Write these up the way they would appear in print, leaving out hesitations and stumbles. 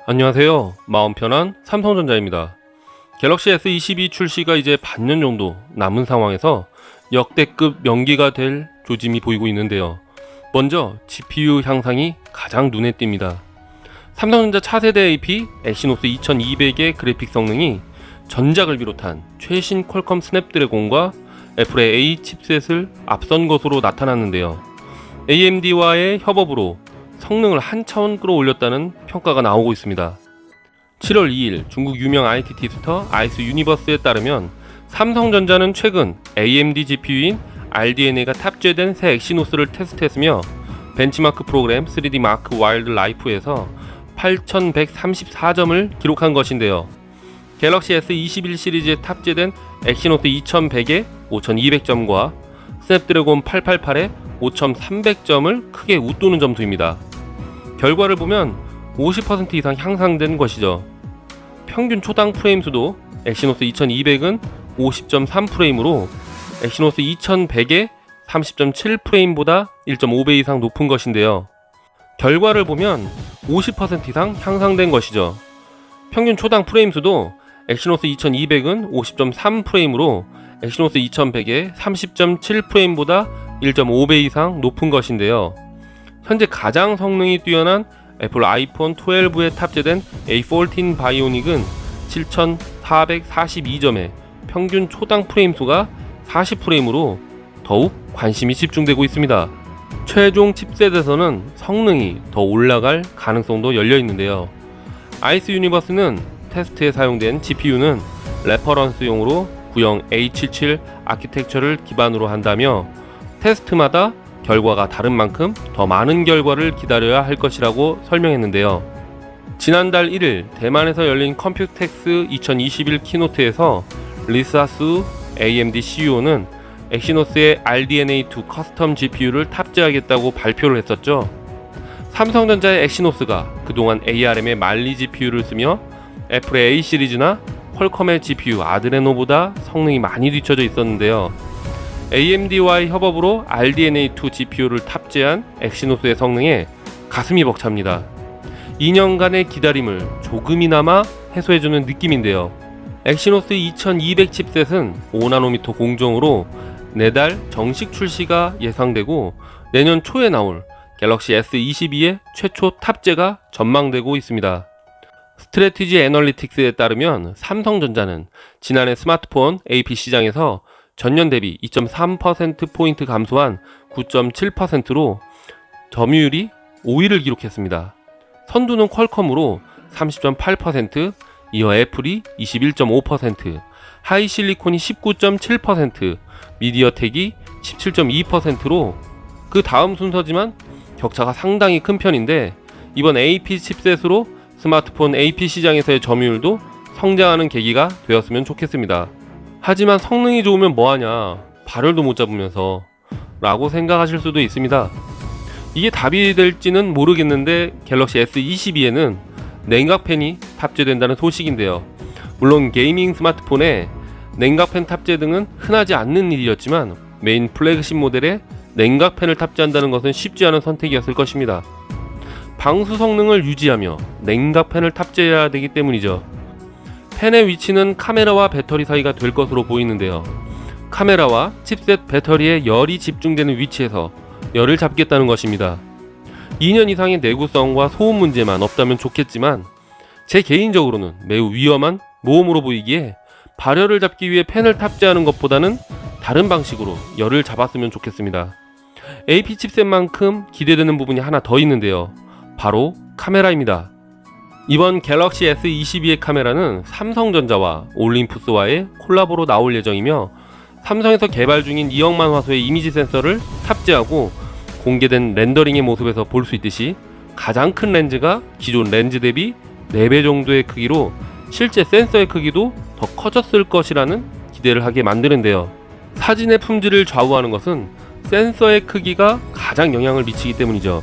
안녕하세요. 마음 편한 삼성전자입니다. 갤럭시 S22 출시가 이제 반년 정도 남은 상황에서 역대급 명기가 될 조짐이 보이고 있는데요. 먼저 GPU 향상이 가장 눈에 띕니다. 삼성전자 차세대 AP exynos 2200의 그래픽 성능이 전작을 비롯한 최신 퀄컴 스냅드래곤과 애플의 A 칩셋을 앞선 것으로 나타났는데요. AMD와의 협업으로 성능을 한 차원 끌어올렸다는 평가가 나오고 있습니다. 7월 2일 중국 유명 IT 팁스터 아이스 유니버스에 따르면 삼성전자는 최근 AMD GPU인 RDNA가 탑재된 새 엑시노스를 테스트했으며 벤치마크 프로그램 3D 마크 와일드 라이프에서 8134점을 기록한 것인데요. 갤럭시 S21 시리즈에 탑재된 exynos 2100의 5200점과 스냅드래곤 888의 5300점을 크게 웃도는 점수입니다. 결과를 보면 50% 이상 향상된 것이죠. 평균 초당 프레임 수도 exynos 2200은 50.3프레임으로 exynos 2100의 30.7프레임보다 1.5배 이상 높은 것인데요. 결과를 보면 50% 이상 향상된 것이죠. 평균 초당 프레임 수도 exynos 2200은 50.3프레임으로 exynos 2100의 30.7프레임보다 1.5배 이상 높은 것인데요. 현재 가장 성능이 뛰어난 애플 아이폰 12에 탑재된 A14 바이오닉은 7442점에 평균 초당 프레임 수가 40프레임으로 더욱 관심이 집중되고 있습니다. 최종 칩셋에서는 성능이 더 올라갈 가능성도 열려 있는데요. 아이스 유니버스는 테스트에 사용된 GPU는 레퍼런스용으로 구형 A77 아키텍처를 기반으로 한다며 테스트마다 결과가 다른 만큼 더 많은 결과를 기다려야 할 것이라고 설명했는데요. 지난달 1일 대만에서 열린 컴퓨텍스 2021 키노트에서 리사수 AMD CEO는 exynos의 RDNA2 커스텀 GPU를 탑재하겠다고 발표를 했었죠. 삼성전자의 exynos가 그동안 ARM의 말리 GPU를 쓰며 애플의 A 시리즈나 퀄컴의 GPU 아드레노보다 성능이 많이 뒤처져 있었는데요. AMD와의 협업으로 RDNA2 GPU를 탑재한 exynos의 성능에 가슴이 벅찹니다. 2년간의 기다림을 조금이나마 해소해주는 느낌인데요. exynos 2200 칩셋은 5나노미터 공정으로 내달 정식 출시가 예상되고 내년 초에 나올 갤럭시 S22의 최초 탑재가 전망되고 있습니다. 스트래티지 애널리틱스에 따르면 삼성전자는 지난해 스마트폰 AP 시장에서 전년 대비 2.3%포인트 감소한 9.7%로 점유율이 5위를 기록했습니다. 선두는 퀄컴으로 30.8%, 이어 애플이 21.5%, 하이실리콘이 19.7%, 미디어텍이 17.2%로 그 다음 순서지만 격차가 상당히 큰 편인데 이번 AP 칩셋으로 스마트폰 AP 시장에서의 점유율도 성장하는 계기가 되었으면 좋겠습니다. 하지만 성능이 좋으면 뭐하냐, 발열도 못 잡으면서 라고 생각하실 수도 있습니다. 이게 답이 될지는 모르겠는데 갤럭시 S22에는 냉각팬이 탑재된다는 소식인데요. 물론 게이밍 스마트폰에 냉각팬 탑재 등은 흔하지 않는 일이었지만 메인 플래그십 모델에 냉각팬을 탑재한다는 것은 쉽지 않은 선택이었을 것입니다. 방수 성능을 유지하며 냉각팬을 탑재해야 되기 때문이죠. 팬의 위치는 카메라와 배터리 사이가 될 것으로 보이는데요. 카메라와 칩셋 배터리에 열이 집중되는 위치에서 열을 잡겠다는 것입니다. 2년 이상의 내구성과 소음 문제만 없다면 좋겠지만 제 개인적으로는 매우 위험한 모험으로 보이기에 발열을 잡기 위해 팬을 탑재하는 것보다는 다른 방식으로 열을 잡았으면 좋겠습니다. AP 칩셋만큼 기대되는 부분이 하나 더 있는데요. 바로 카메라입니다. 이번 갤럭시 S22의 카메라는 삼성전자와 올림푸스와의 콜라보로 나올 예정이며 삼성에서 개발 중인 2억만 화소의 이미지 센서를 탑재하고 공개된 렌더링의 모습에서 볼 수 있듯이 가장 큰 렌즈가 기존 렌즈 대비 4배 정도의 크기로 실제 센서의 크기도 더 커졌을 것이라는 기대를 하게 만드는데요. 사진의 품질을 좌우하는 것은 센서의 크기가 가장 영향을 미치기 때문이죠.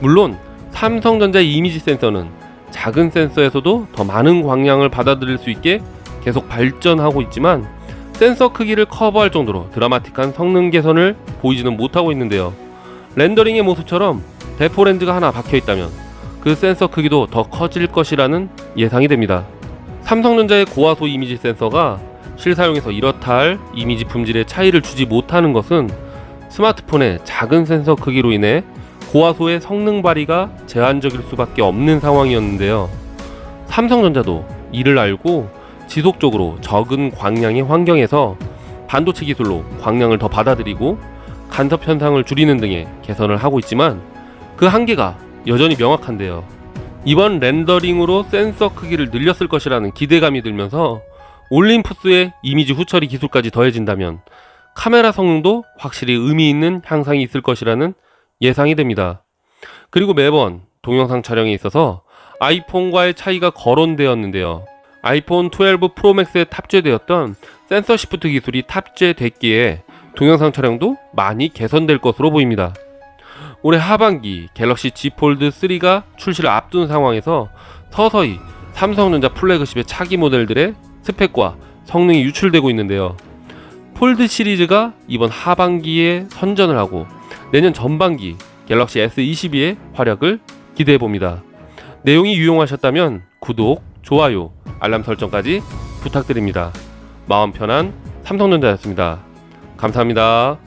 물론 삼성전자의 이미지 센서는 작은 센서에서도 더 많은 광량을 받아들일 수 있게 계속 발전하고 있지만 센서 크기를 커버할 정도로 드라마틱한 성능 개선을 보이지는 못하고 있는데요. 렌더링의 모습처럼 대포 렌즈가 하나 박혀있다면 그 센서 크기도 더 커질 것이라는 예상이 됩니다. 삼성전자의 고화소 이미지 센서가 실사용에서 이렇다 할 이미지 품질의 차이를 주지 못하는 것은 스마트폰의 작은 센서 크기로 인해 고화소의 성능 발휘가 제한적일 수밖에 없는 상황이었는데요. 삼성전자도 이를 알고 지속적으로 적은 광량의 환경에서 반도체 기술로 광량을 더 받아들이고 간섭 현상을 줄이는 등의 개선을 하고 있지만 그 한계가 여전히 명확한데요. 이번 렌더링으로 센서 크기를 늘렸을 것이라는 기대감이 들면서 올림푸스의 이미지 후처리 기술까지 더해진다면 카메라 성능도 확실히 의미 있는 향상이 있을 것이라는 예상이 됩니다. 그리고 매번 동영상 촬영에 있어서 아이폰과의 차이가 거론되었는데요. 아이폰 12 프로 맥스에 탑재되었던 센서 시프트 기술이 탑재됐기에 동영상 촬영도 많이 개선될 것으로 보입니다. 올해 하반기 갤럭시 Z 폴드 3가 출시를 앞둔 상황에서 서서히 삼성전자 플래그십의 차기 모델들의 스펙과 성능이 유출되고 있는데요. 폴드 시리즈가 이번 하반기에 선전을 하고 내년 전반기 갤럭시 S22의 활약을 기대해봅니다. 내용이 유용하셨다면 구독, 좋아요, 알람 설정까지 부탁드립니다. 마음 편한 삼성전자였습니다. 감사합니다.